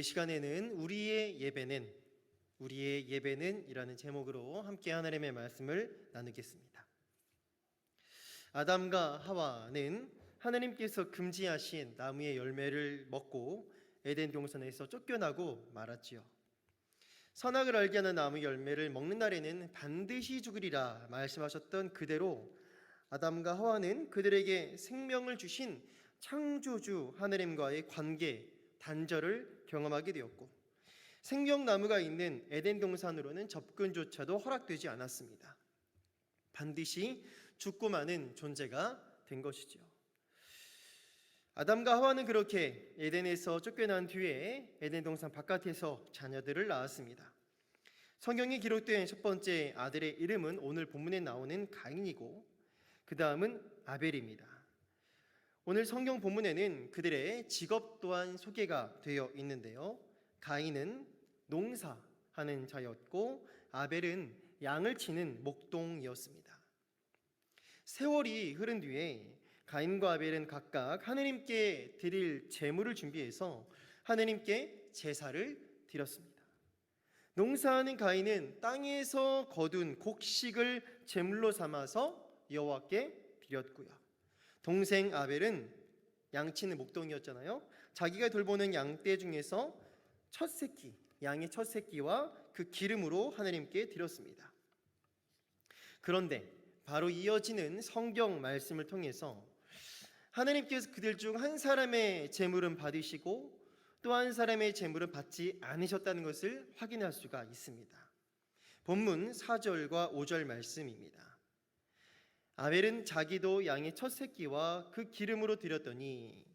이 시간에는 우리의 예배는 이라는 제목으로 함께 하나님의 말씀을 나누겠습니다. 아담과 하와는 하나님께서 금지하신 나무의 열매를 먹고 에덴 동산에서 쫓겨나고 말았지요. 선악을 알게 하는 나무 열매를 먹는 날에는 반드시 죽으리라 말씀하셨던 그대로 아담과 하와는 그들에게 생명을 주신 창조주 하나님과의 관계, 단절을 경험하게 되었고, 생명나무가 있는 에덴 동산으로는 접근조차도 허락되지 않았습니다. 반드시 죽고 마는 존재가 된 것이죠. 아담과 하와는 그렇게 에덴에서 쫓겨난 뒤에 에덴 동산 바깥에서 자녀들을 낳았습니다. 성경에 기록된 첫 번째 아들의 이름은 오늘 본문에 나오는 가인이고, 그 다음은 아벨입니다. 오늘 성경 본문에는 그들의 직업 또한 소개가 되어 있는데요. 가인은 농사하는 자였고 아벨은 양을 치는 목동이었습니다. 세월이 흐른 뒤에 가인과 아벨은 각각 하느님께 드릴 제물을 준비해서 하느님께 제사를 드렸습니다. 농사하는 가인은 땅에서 거둔 곡식을 제물로 삼아서 여호와께 드렸고요. 동생 아벨은 양치는 목동이었잖아요. 자기가 돌보는 양떼 중에서 첫 새끼, 양의 첫 새끼와 그 기름으로 하나님께 드렸습니다. 그런데 바로 이어지는 성경 말씀을 통해서 하나님께서 그들 중 한 사람의 제물은 받으시고 또 한 사람의 제물은 받지 않으셨다는 것을 확인할 수가 있습니다. 본문 4절과 5절 말씀입니다. 아벨은 자기도 양의 첫 새끼와 그 기름으로 드렸더니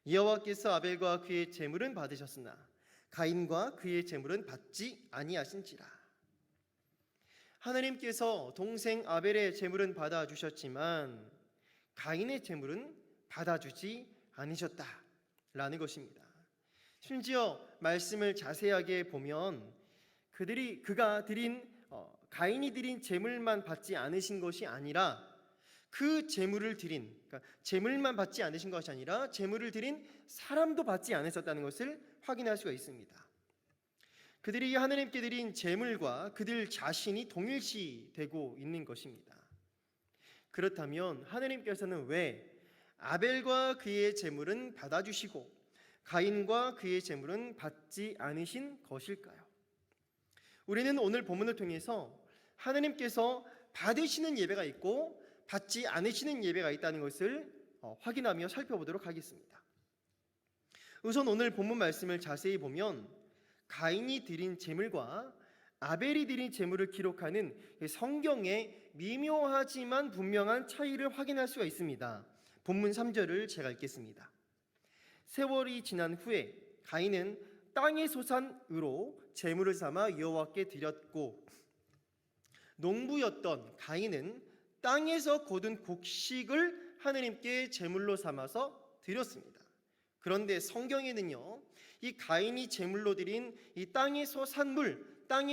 여호와께서 아벨과 그의 제물은 받으셨으나 가인과 그의 제물은 받지 아니하신지라. 하나님께서 동생 아벨의 제물은 받아주셨지만 가인의 제물은 받아주지 않으셨다라는 것입니다. 심지어 말씀을 자세하게 보면 가인이 드린 제물만 받지 않으신 것이 아니라 그 제물을 드린, 그러니까 제물만 받지 않으신 것이 아니라 제물을 드린 사람도 받지 않으셨다는 것을 확인할 수가 있습니다. 그들이 하나님께 드린 제물과 그들 자신이 동일시되고 있는 것입니다. 그렇다면 하나님께서는 왜 아벨과 그의 제물은 받아주시고 가인과 그의 제물은 받지 않으신 것일까요? 우리는 오늘 본문을 통해서 하나님께서 받으시는 예배가 있고 받지 않으시는 예배가 있다는 것을 확인하며 살펴보도록 하겠습니다. 우선 오늘 본문 말씀을 자세히 보면 가인이 드린 제물과 아벨이 드린 제물을 기록하는 성경의 미묘하지만 분명한 차이를 확인할 수가 있습니다. 본문 3절을 제가 읽겠습니다. 세월이 지난 후에 가인은 땅의 소산으로 제물을 삼아 여호와께 드렸고, 농부였던 가인은 땅에서 거둔 곡식을 하느님께 제물로 삼아서 드렸습니다. 그런데 성경에는요, 이 가인이 제물로 드린 이 땅의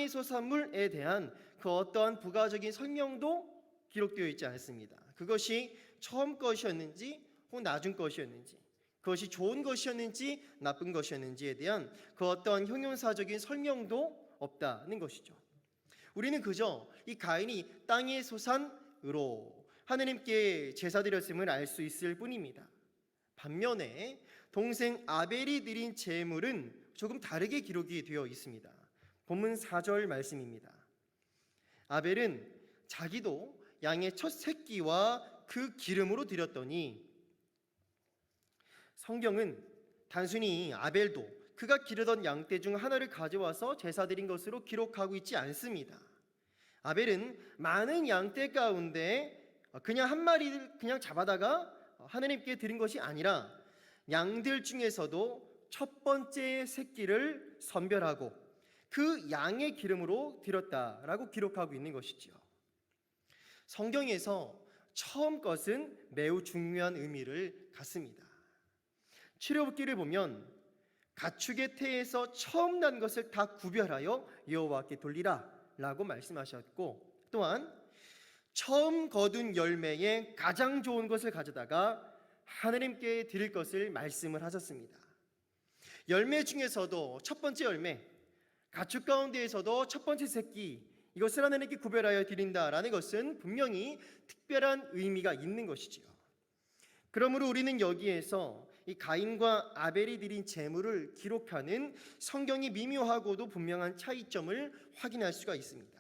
소산물에 대한 그 어떠한 부가적인 설명도 기록되어 있지 않습니다. 그것이 처음 것이었는지 혹은 나중 것이었는지, 그것이 좋은 것이었는지 나쁜 것이었는지에 대한 그 어떠한 형용사적인 설명도 없다는 것이죠. 우리는 그저 이 가인이 땅의 소산으로 하느님께 제사 드렸음을 알 수 있을 뿐입니다. 반면에 동생 아벨이 드린 제물은 조금 다르게 기록이 되어 있습니다. 본문 4절 말씀입니다. 아벨은 자기도 양의 첫 새끼와 그 기름으로 드렸더니, 성경은 단순히 아벨도 그가 기르던 양떼 중 하나를 가져와서 제사 드린 것으로 기록하고 있지 않습니다. 아벨은 많은 양떼 가운데 그냥 한 마리를 그냥 잡아다가 하나님께 드린 것이 아니라 양들 중에서도 첫 번째 새끼를 선별하고 그 양의 기름으로 드렸다라고 기록하고 있는 것이죠. 성경에서 처음 것은 매우 중요한 의미를 갖습니다. 출애굽기를 보면 가축의 태에서 처음 난 것을 다 구별하여 여호와께 돌리라 라고 말씀하셨고, 또한 처음 거둔 열매의 가장 좋은 것을 가져다가 하나님께 드릴 것을 말씀을 하셨습니다. 열매 중에서도 첫 번째 열매, 가축 가운데에서도 첫 번째 새끼, 이것을 하나님께 구별하여 드린다라는 것은 분명히 특별한 의미가 있는 것이지요. 그러므로 우리는 여기에서 이 가인과 아벨이 드린 제물을 기록하는 성경이 미묘하고도 분명한 차이점을 확인할 수가 있습니다.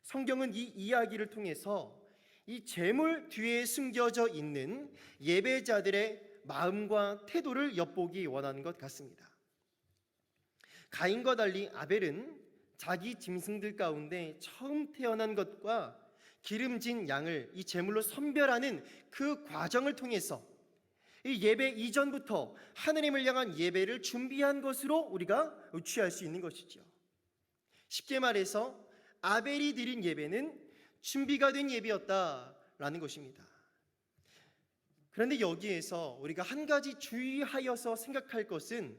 성경은 이 이야기를 통해서 이 제물 뒤에 숨겨져 있는 예배자들의 마음과 태도를 엿보기 원하는 것 같습니다. 가인과 달리 아벨은 자기 짐승들 가운데 처음 태어난 것과 기름진 양을 이 제물로 선별하는 그 과정을 통해서 이 예배 이전부터 하느님을 향한 예배를 준비한 것으로 우리가 취할 수 있는 것이죠. 쉽게 말해서 아벨이 드린 예배는 준비가 된 예배였다라는 것입니다. 그런데 여기에서 우리가 한 가지 주의하여서 생각할 것은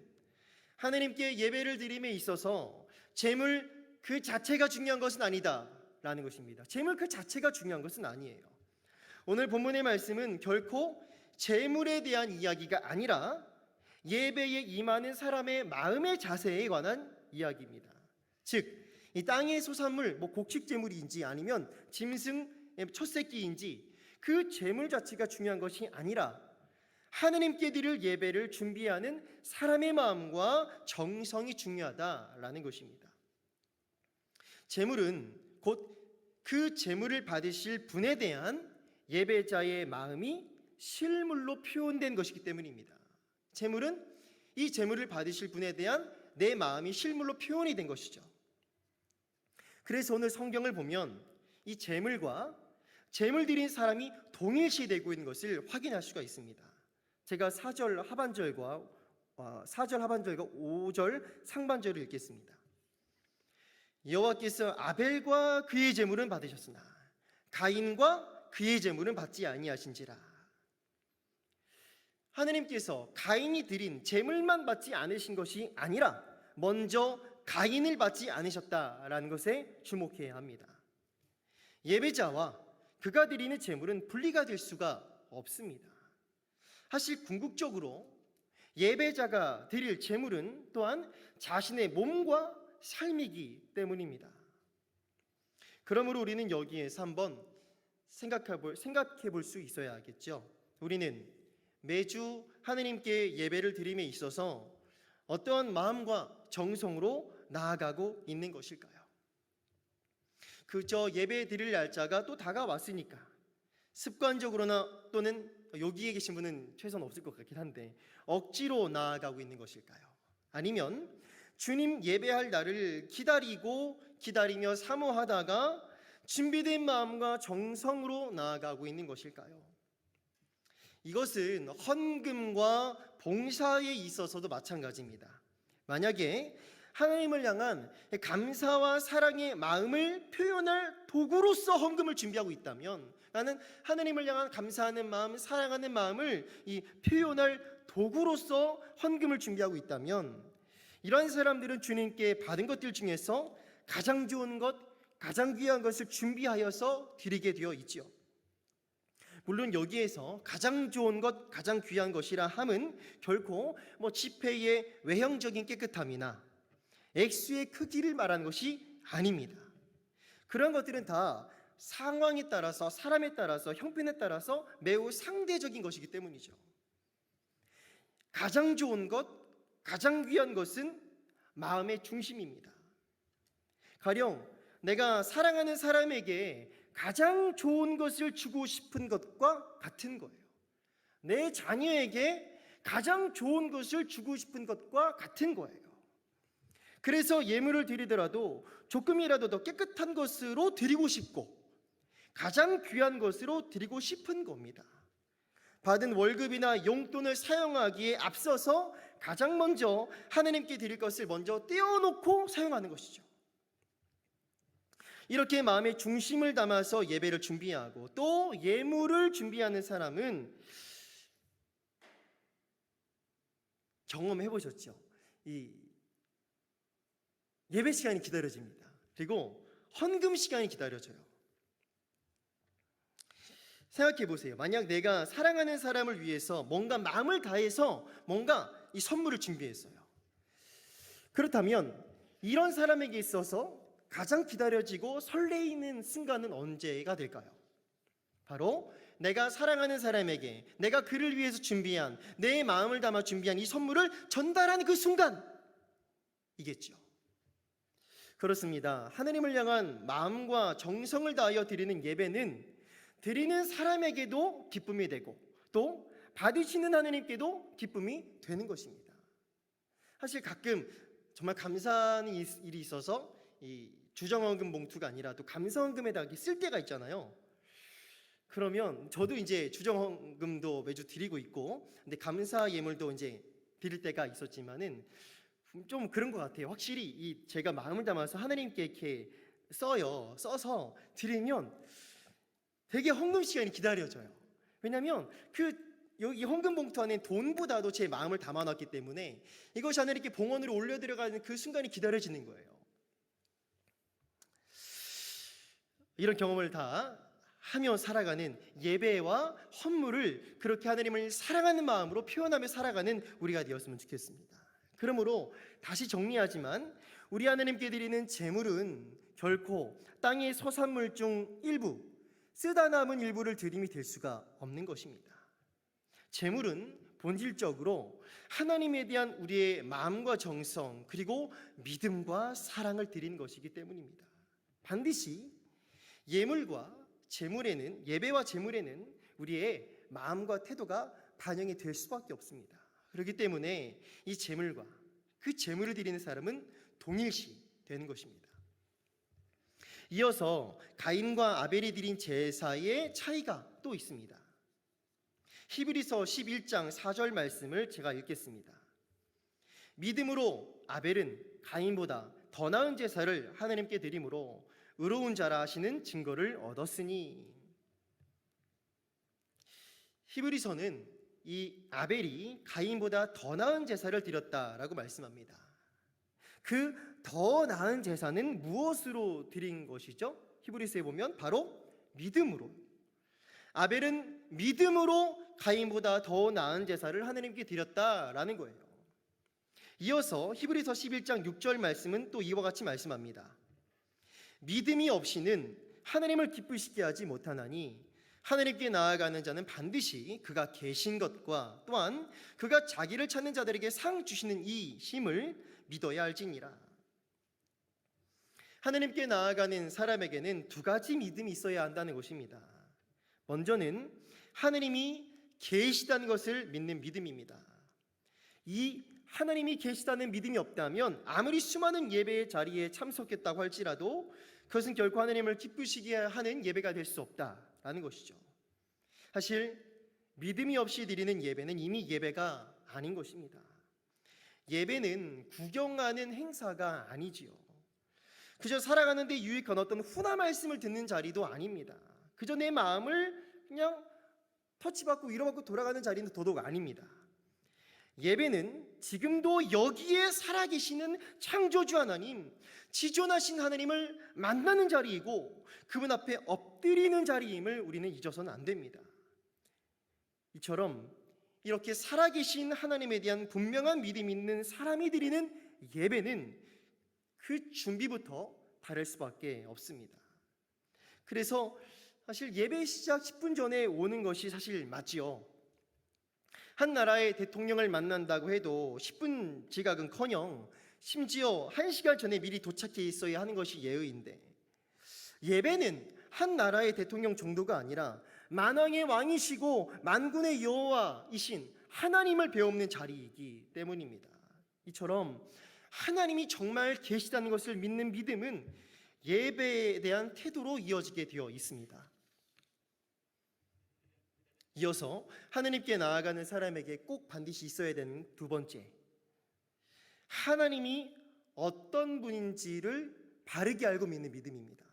하느님께 예배를 드림에 있어서 제물 그 자체가 중요한 것은 아니다라는 것입니다. 제물 그 자체가 중요한 것은 아니에요. 오늘 본문의 말씀은 결코 제물에 대한 이야기가 아니라 예배에 임하는 사람의 마음의 자세에 관한 이야기입니다. 즉, 이 땅의 소산물, 곡식 제물인지 아니면 짐승의 첫 새끼인지 그 제물 자체가 중요한 것이 아니라 하느님께 드릴 예배를 준비하는 사람의 마음과 정성이 중요하다라는 것입니다. 제물은 곧 그 제물을 받으실 분에 대한 예배자의 마음이 실물로 표현된 것이기 때문입니다. 제물은 이 제물을 받으실 분에 대한 내 마음이 실물로 표현이 된 것이죠. 그래서 오늘 성경을 보면 이 제물과 제물 드린 사람이 동일시되고 있는 것을 확인할 수가 있습니다. 제가 4절 하반절과 5절 상반절을 읽겠습니다. 여호와께서 아벨과 그의 제물은 받으셨으나 가인과 그의 제물은 받지 아니하신지라. 하느님께서 가인이 드린 제물만 받지 않으신 것이 아니라 먼저 가인을 받지 않으셨다라는 것에 주목해야 합니다. 예배자와 그가 드리는 제물은 분리가 될 수가 없습니다. 사실 궁극적으로 예배자가 드릴 제물은 또한 자신의 몸과 삶이기 때문입니다. 그러므로 우리는 여기에서 한번 생각해 볼 수 있어야겠죠. 우리는 매주 하느님께 예배를 드림에 있어서 어떠한 마음과 정성으로 나아가고 있는 것일까요? 그저 예배 드릴 날짜가 또 다가왔으니까 습관적으로나 또는 여기에 계신 분은 최소한 없을 것 같긴 한데 억지로 나아가고 있는 것일까요? 아니면 주님 예배할 날을 기다리며 사모하다가 준비된 마음과 정성으로 나아가고 있는 것일까요? 이것은 헌금과 봉사에 있어서도 마찬가지입니다. 만약에 하나님을 향한 감사와 사랑의 마음을 표현할 도구로서 헌금을 준비하고 있다면, 나는 하나님을 향한 감사하는 마음, 사랑하는 마음을 표현할 도구로서 헌금을 준비하고 있다면, 이러한 사람들은 주님께 받은 것들 중에서 가장 좋은 것, 가장 귀한 것을 준비하여서 드리게 되어 있지요. 물론 여기에서 가장 좋은 것, 가장 귀한 것이라 함은 결코 지폐의 외형적인 깨끗함이나 액수의 크기를 말하는 것이 아닙니다. 그런 것들은 다 상황에 따라서, 사람에 따라서, 형편에 따라서 매우 상대적인 것이기 때문이죠. 가장 좋은 것, 가장 귀한 것은 마음의 중심입니다. 가령 내가 사랑하는 사람에게 가장 좋은 것을 주고 싶은 것과 같은 거예요. 내 자녀에게 가장 좋은 것을 주고 싶은 것과 같은 거예요. 그래서 예물을 드리더라도 조금이라도 더 깨끗한 것으로 드리고 싶고 가장 귀한 것으로 드리고 싶은 겁니다. 받은 월급이나 용돈을 사용하기에 앞서서 가장 먼저 하나님께 드릴 것을 먼저 떼어놓고 사용하는 것이죠. 이렇게 마음의 중심을 담아서 예배를 준비하고 또 예물을 준비하는 사람은 경험해 보셨죠? 이 예배 시간이 기다려집니다. 그리고 헌금 시간이 기다려져요. 생각해 보세요. 만약 내가 사랑하는 사람을 위해서 뭔가 마음을 다해서 뭔가 이 선물을 준비했어요. 그렇다면 이런 사람에게 있어서 가장 기다려지고 설레이는 순간은 언제가 될까요? 바로 내가 사랑하는 사람에게 내가 그를 위해서 준비한, 내 마음을 담아 준비한 이 선물을 전달하는 그 순간이겠죠. 그렇습니다. 하느님을 향한 마음과 정성을 다하여 드리는 예배는 드리는 사람에게도 기쁨이 되고 또 받으시는 하느님께도 기쁨이 되는 것입니다. 사실 가끔 정말 감사한 일이 있어서 이 주정헌금 봉투가 아니라 또 감사헌금에다 쓸 때가 있잖아요. 그러면 저도 이제 주정헌금도 매주 드리고 있고, 근데 감사 예물도 이제 드릴 때가 있었지만은 좀 그런 것 같아요. 확실히 이 제가 마음을 담아서 하나님께 이렇게 써서 드리면 되게 헌금 시간이 기다려져요. 왜냐하면 이 헌금 봉투 안에 돈보다도 제 마음을 담아놨기 때문에 이것이 하나님께 봉헌으로 올려드려가는 그 순간이 기다려지는 거예요. 이런 경험을 다 하며 살아가는 예배와 헌물을 그렇게 하나님을 사랑하는 마음으로 표현하며 살아가는 우리가 되었으면 좋겠습니다. 그러므로 다시 정리하지만 우리 하나님께 드리는 제물은 결코 땅의 소산물 중 일부, 쓰다 남은 일부를 드림이 될 수가 없는 것입니다. 제물은 본질적으로 하나님에 대한 우리의 마음과 정성 그리고 믿음과 사랑을 드리는 것이기 때문입니다. 반드시 예배와 제물에는 우리의 마음과 태도가 반영이 될 수밖에 없습니다. 그렇기 때문에 이 제물과 그 제물을 드리는 사람은 동일시 되는 것입니다. 이어서 가인과 아벨이 드린 제사의 차이가 또 있습니다. 히브리서 11장 4절 말씀을 제가 읽겠습니다. 믿음으로 아벨은 가인보다 더 나은 제사를 하나님께 드림으로 의로운 자라 하시는 증거를 얻었으니. 히브리서는 이 아벨이 가인보다 더 나은 제사를 드렸다라고 말씀합니다. 그 더 나은 제사는 무엇으로 드린 것이죠? 히브리서에 보면 바로 믿음으로. 아벨은 믿음으로 가인보다 더 나은 제사를 하나님께 드렸다라는 거예요. 이어서 히브리서 11장 6절 말씀은 또 이와 같이 말씀합니다. 믿음이 없이는 하나님을 기쁘시게 하지 못하나니 하나님께 나아가는 자는 반드시 그가 계신 것과 또한 그가 자기를 찾는 자들에게 상 주시는 이 심을 믿어야 할지니라. 하나님께 나아가는 사람에게는 두 가지 믿음이 있어야 한다는 것입니다. 먼저는 하나님이 계시다는 것을 믿는 믿음입니다. 이 하나님이 계시다는 믿음이 없다면 아무리 수많은 예배의 자리에 참석했다고 할지라도 그것은 결코 하나님을 기쁘시게 하는 예배가 될 수 없다라는 것이죠. 사실 믿음이 없이 드리는 예배는 이미 예배가 아닌 것입니다. 예배는 구경하는 행사가 아니지요. 그저 살아가는 데 유익한 어떤 훈화 말씀을 듣는 자리도 아닙니다. 그저 내 마음을 그냥 터치받고 위로받고 돌아가는 자리는 더더욱 아닙니다. 예배는 지금도 여기에 살아계시는 창조주 하나님, 지존하신 하나님을 만나는 자리이고 그분 앞에 엎드리는 자리임을 우리는 잊어서는 안 됩니다. 이처럼 이렇게 살아계신 하나님에 대한 분명한 믿음이 있는 사람이 드리는 예배는 그 준비부터 다를 수밖에 없습니다. 그래서 사실 예배 시작 10분 전에 오는 것이 사실 맞지요. 한 나라의 대통령을 만난다고 해도 10분 지각은커녕 심지어 1시간 전에 미리 도착해 있어야 하는 것이 예의인데, 예배는 한 나라의 대통령 정도가 아니라 만왕의 왕이시고 만군의 여호와이신 하나님을 배우는 자리이기 때문입니다. 이처럼 하나님이 정말 계시다는 것을 믿는 믿음은 예배에 대한 태도로 이어지게 되어 있습니다. 이어서 하나님께 나아가는 사람에게 꼭 반드시 있어야 되는 두 번째, 하나님이 어떤 분인지를 바르게 알고 믿는 믿음입니다.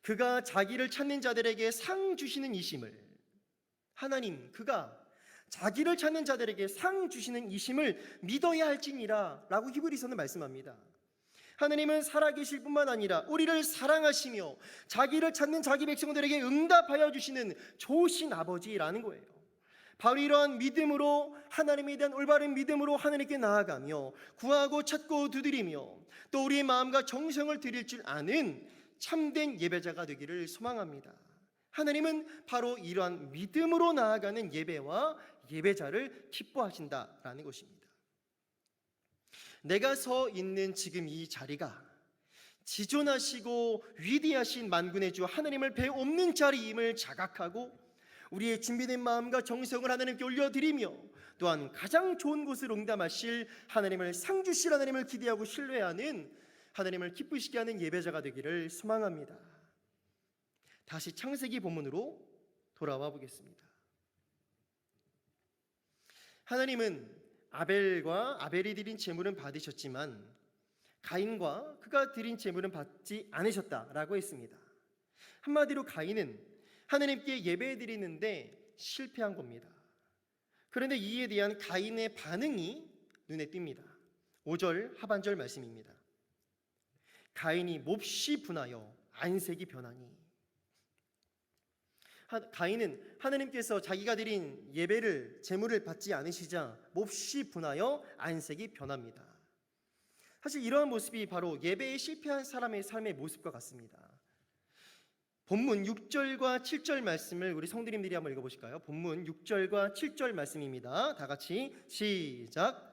그가 자기를 찾는 자들에게 상 주시는 이심을, 하나님 그가 자기를 찾는 자들에게 상 주시는 이심을 믿어야 할지니라 라고 히브리서는 말씀합니다. 하나님은 살아계실 뿐만 아니라 우리를 사랑하시며 자기를 찾는 자기 백성들에게 응답하여 주시는 좋으신 아버지라는 거예요. 바로 이러한 믿음으로, 하나님에 대한 올바른 믿음으로 하나님께 나아가며 구하고 찾고 두드리며 또 우리의 마음과 정성을 드릴 줄 아는 참된 예배자가 되기를 소망합니다. 하나님은 바로 이러한 믿음으로 나아가는 예배와 예배자를 기뻐하신다라는 것입니다. 내가 서 있는 지금 이 자리가 지존하시고 위대하신 만군의 주 하나님을 배옵는 자리임을 자각하고 우리의 준비된 마음과 정성을 하나님께 올려드리며 또한 가장 좋은 곳을 응답하실 하나님을, 상주실 하나님을 기대하고 신뢰하는, 하나님을 기쁘시게 하는 예배자가 되기를 소망합니다. 다시 창세기 본문으로 돌아와 보겠습니다. 하나님은 아벨과 아벨이 드린 제물은 받으셨지만 가인과 그가 드린 제물은 받지 않으셨다라고 했습니다. 한마디로 가인은 하나님께 예배 드리는데 실패한 겁니다. 그런데 이에 대한 가인의 반응이 눈에 띕니다. 5절 하반절 말씀입니다. 가인이 몹시 분하여 안색이 변하니. 가인은 하나님께서 자기가 드린 예배를, 제물을 받지 않으시자 몹시 분하여 안색이 변합니다. 사실 이러한 모습이 바로 예배에 실패한 사람의 삶의 모습과 같습니다. 본문 6절과 7절 말씀을 우리 성도님들이 한번 읽어보실까요? 본문 6절과 7절 말씀입니다. 다 같이 시작.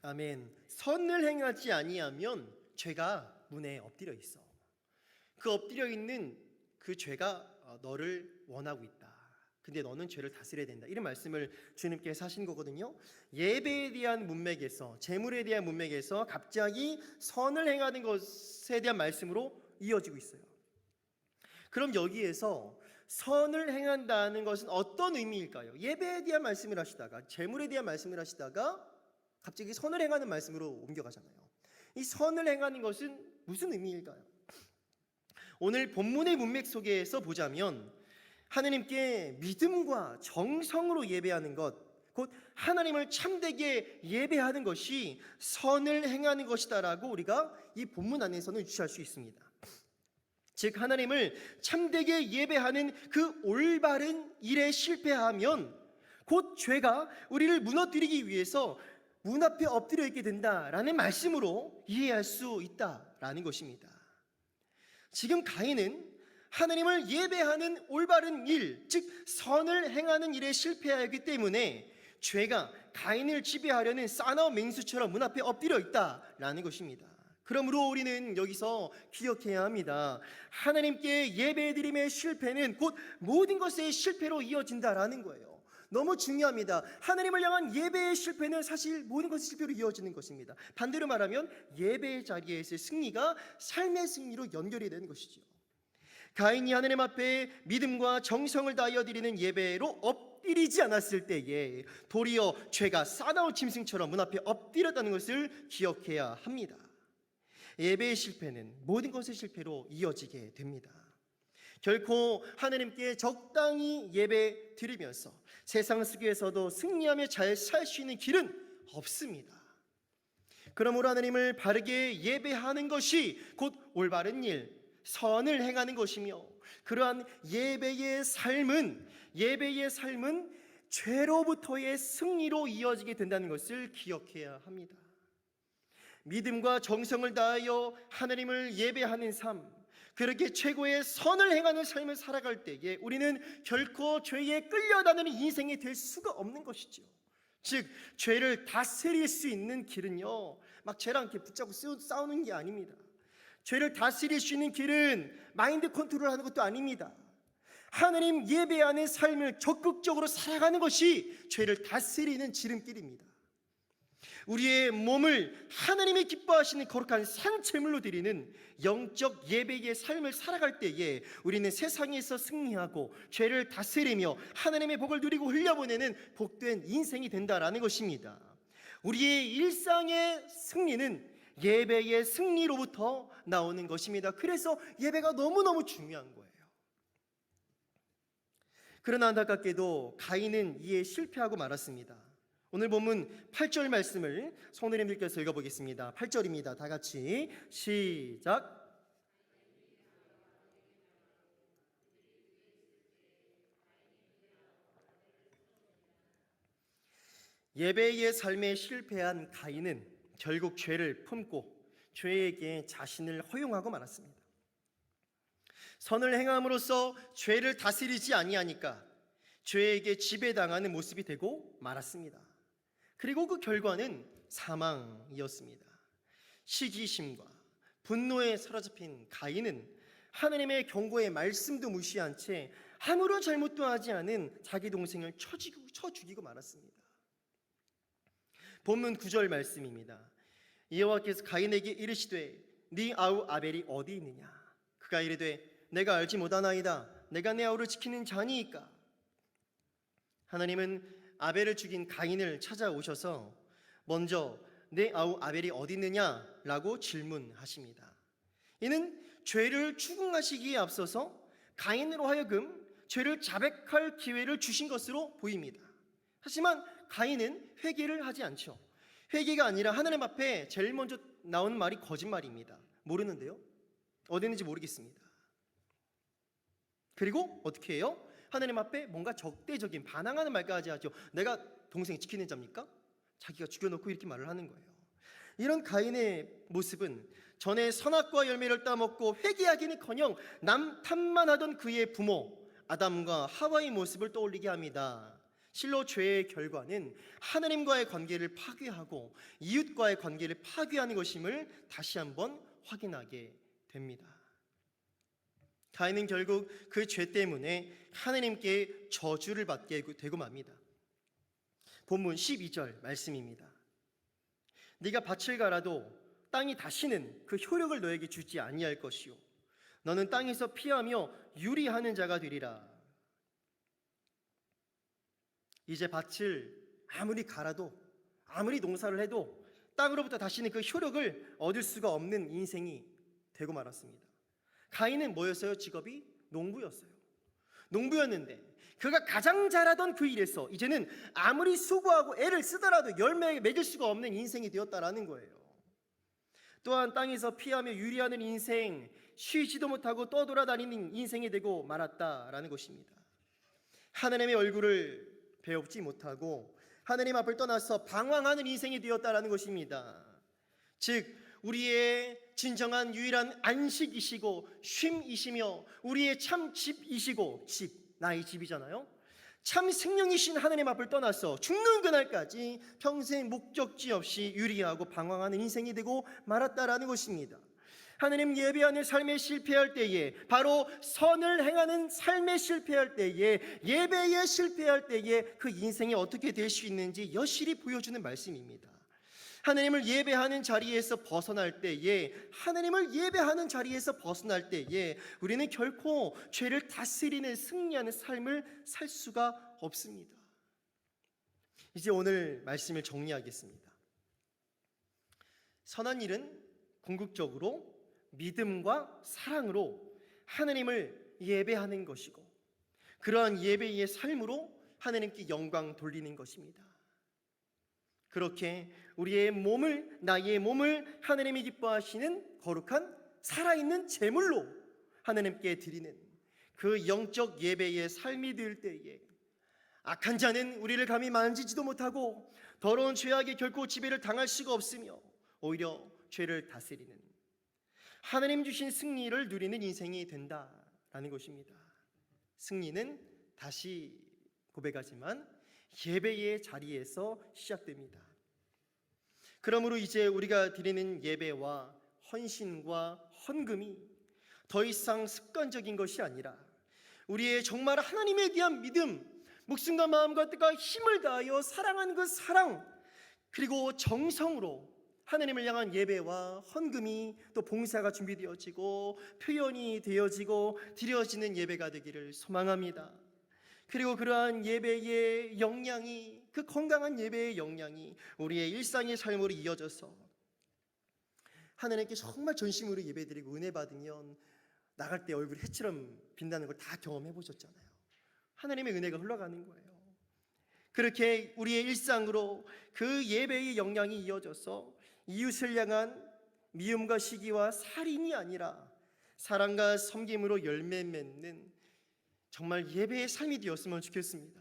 아멘. 선을 행하지 아니하면 죄가 문에 엎드려 있어. 그 엎드려 있는 그 죄가 너를 원하고 있다. 근데 너는 죄를 다스려야 된다. 이런 말씀을 주님께서 하신 거거든요. 예배에 대한 문맥에서, 제물에 대한 문맥에서 갑자기 선을 행하는 것에 대한 말씀으로 이어지고 있어요. 그럼 여기에서 선을 행한다는 것은 어떤 의미일까요? 예배에 대한 말씀을 하시다가, 제물에 대한 말씀을 하시다가 갑자기 선을 행하는 말씀으로 옮겨가잖아요. 이 선을 행하는 것은 무슨 의미일까요? 오늘 본문의 문맥 속에서 보자면 하나님께 믿음과 정성으로 예배하는 것, 곧 하나님을 참되게 예배하는 것이 선을 행하는 것이다라고 우리가 이 본문 안에서는 유추할 수 있습니다. 즉 하나님을 참되게 예배하는 그 올바른 일에 실패하면 곧 죄가 우리를 무너뜨리기 위해서 문 앞에 엎드려 있게 된다라는 말씀으로 이해할 수 있다라는 것입니다. 지금 가인은 하나님을 예배하는 올바른 일, 즉 선을 행하는 일에 실패하였기 때문에 죄가 가인을 지배하려는 사나운 맹수처럼 문 앞에 엎드려 있다라는 것입니다. 그러므로 우리는 여기서 기억해야 합니다. 하나님께 예배드림의 실패는 곧 모든 것의 실패로 이어진다라는 거예요. 너무 중요합니다. 하나님을 향한 예배의 실패는 사실 모든 것의 실패로 이어지는 것입니다. 반대로 말하면 예배의 자리에서의 승리가 삶의 승리로 연결이 되는 것이죠. 가인이 하나님 앞에 믿음과 정성을 다하여 드리는 예배로 엎드리지 않았을 때에 도리어 죄가 싸나운 짐승처럼 문 앞에 엎드렸다는 것을 기억해야 합니다. 예배의 실패는 모든 것의 실패로 이어지게 됩니다. 결코 하나님께 적당히 예배 드리면서 세상 속에서도 승리하며 잘 살 수 있는 길은 없습니다. 그러므로 하나님을 바르게 예배하는 것이 곧 올바른 일, 선을 행하는 것이며 그러한 예배의 삶은 죄로부터의 승리로 이어지게 된다는 것을 기억해야 합니다. 믿음과 정성을 다하여 하나님을 예배하는 삶, 그렇게 최고의 선을 행하는 삶을 살아갈 때에 우리는 결코 죄에 끌려다니는 인생이 될 수가 없는 것이죠. 즉 죄를 다스릴 수 있는 길은요, 막 죄랑 이렇게 붙잡고 싸우는 게 아닙니다. 죄를 다스릴 수 있는 길은 마인드 컨트롤하는 것도 아닙니다. 하나님 예배하는 삶을 적극적으로 살아가는 것이 죄를 다스리는 지름길입니다. 우리의 몸을 하나님이 기뻐하시는 거룩한 산제물로 드리는 영적 예배의 삶을 살아갈 때에 우리는 세상에서 승리하고 죄를 다스리며 하나님의 복을 누리고 흘려보내는 복된 인생이 된다라는 것입니다. 우리의 일상의 승리는 예배의 승리로부터 나오는 것입니다. 그래서 예배가 너무너무 중요한 거예요. 그러나 안타깝게도 가인은 이에 실패하고 말았습니다. 오늘 본문 8절 말씀을 성도님들께서 읽어보겠습니다. 8절입니다. 다 같이 시작. 예배의 삶에 실패한 가인은 결국 죄를 품고 죄에게 자신을 허용하고 말았습니다. 선을 행함으로써 죄를 다스리지 아니하니까 죄에게 지배당하는 모습이 되고 말았습니다. 그리고 그 결과는 사망이었습니다. 시기심과 분노에 사로잡힌 가인은 하나님의 경고의 말씀도 무시한 채 아무런 잘못도 하지 않은 자기 동생을 쳐 죽이고 말았습니다. 본문 9절 말씀입니다. 여호와께서 가인에게 이르시되 네 아우 아벨이 어디 있느냐? 그가 이르되 내가 알지 못하나이다. 내가 내 아우를 지키는 자니이까. 하나님은 아벨을 죽인 가인을 찾아오셔서 먼저 내 아우 아벨이 어디 있느냐라고 질문하십니다. 이는 죄를 추궁하시기에 앞서서 가인으로 하여금 죄를 자백할 기회를 주신 것으로 보입니다. 하지만 가인은 회개를 하지 않죠. 회개가 아니라 하나님 앞에 제일 먼저 나온 말이 거짓말입니다. 모르는데요. 어디 있는지 모르겠습니다. 그리고 어떻게 해요? 하나님 앞에 뭔가 적대적인 반항하는 말까지 하죠. 내가 동생 지키는 자입니까? 자기가 죽여놓고 이렇게 말을 하는 거예요. 이런 가인의 모습은 전에 선악과 열매를 따먹고 회개하기는커녕 남 탓만 하던 그의 부모 아담과 하와의 모습을 떠올리게 합니다. 실로 죄의 결과는 하나님과의 관계를 파괴하고 이웃과의 관계를 파괴하는 것임을 다시 한번 확인하게 됩니다. 가인은 결국 그 죄 때문에 하나님께 저주를 받게 되고 맙니다. 본문 12절 말씀입니다. 네가 밭을 갈아도 땅이 다시는 그 효력을 너에게 주지 아니할 것이요 너는 땅에서 피하며 유리하는 자가 되리라. 이제 밭을 아무리 갈아도 아무리 농사를 해도 땅으로부터 다시는 그 효력을 얻을 수가 없는 인생이 되고 말았습니다. 가인은 뭐였어요? 직업이 농부였어요. 농부였는데 그가 가장 잘하던 그 일에서 이제는 아무리 수고하고 애를 쓰더라도 열매 맺을 수가 없는 인생이 되었다라는 거예요. 또한 땅에서 피하며 유리하는 인생, 쉬지도 못하고 떠돌아다니는 인생이 되고 말았다라는 것입니다. 하나님의 얼굴을 배웁지 못하고 하나님 앞을 떠나서 방황하는 인생이 되었다라는 것입니다. 즉 우리의 진정한 유일한 안식이시고 쉼이시며 우리의 참 집이시고 집, 나의 집이잖아요. 참 생명이신 하나님 앞을 떠나서 죽는 그날까지 평생 목적지 없이 유리하고 방황하는 인생이 되고 말았다라는 것입니다. 하나님 예배하는 삶에 실패할 때에, 바로 선을 행하는 삶에 실패할 때에, 예배에 실패할 때에 그 인생이 어떻게 될 수 있는지 여실히 보여주는 말씀입니다. 하나님을 예배하는 자리에서 벗어날 때에, 하나님을 예배하는 자리에서 벗어날 때에 우리는 결코 죄를 다스리는 승리하는 삶을 살 수가 없습니다. 이제 오늘 말씀을 정리하겠습니다. 선한 일은 궁극적으로 믿음과 사랑으로 하나님을 예배하는 것이고 그러한 예배의 삶으로 하나님께 영광 돌리는 것입니다. 그렇게 우리의 몸을, 나의 몸을 하나님이 기뻐하시는 거룩한 살아있는 제물로 하나님께 드리는 그 영적 예배의 삶이 될 때에 악한 자는 우리를 감히 만지지도 못하고 더러운 죄악에 결코 지배를 당할 수가 없으며 오히려 죄를 다스리는 하나님 주신 승리를 누리는 인생이 된다라는 것입니다. 승리는 다시 고백하지만 예배의 자리에서 시작됩니다. 그러므로 이제 우리가 드리는 예배와 헌신과 헌금이 더 이상 습관적인 것이 아니라 우리의 정말 하나님에 대한 믿음, 목숨과 마음과 뜻과 힘을 다하여 사랑하는 그 사랑, 그리고 정성으로 하나님을 향한 예배와 헌금이 또 봉사가 준비되어지고 표현이 되어지고 드려지는 예배가 되기를 소망합니다. 그리고 그러한 예배의 영향이, 그 건강한 예배의 영향이 우리의 일상의 삶으로 이어져서 하나님께 정말 전심으로 예배드리고 은혜 받으면 나갈 때 얼굴이 해처럼 빛나는 걸 다 경험해 보셨잖아요. 하나님의 은혜가 흘러가는 거예요. 그렇게 우리의 일상으로 그 예배의 영향이 이어져서 이웃을 향한 미움과 시기와 살인이 아니라 사랑과 섬김으로 열매 맺는 정말 예배의 삶이 되었으면 좋겠습니다.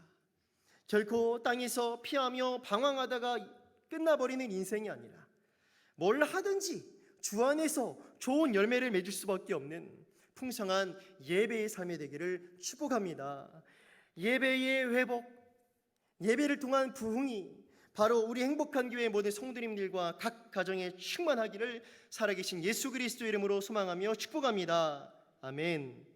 결코 땅에서 피하며 방황하다가 끝나버리는 인생이 아니라 뭘 하든지 주 안에서 좋은 열매를 맺을 수밖에 없는 풍성한 예배의 삶이 되기를 축복합니다. 예배의 회복, 예배를 통한 부흥이 바로 우리 행복한 교회 모든 성도님들과 각 가정에 충만하기를 살아계신 예수 그리스도 이름으로 소망하며 축복합니다. 아멘.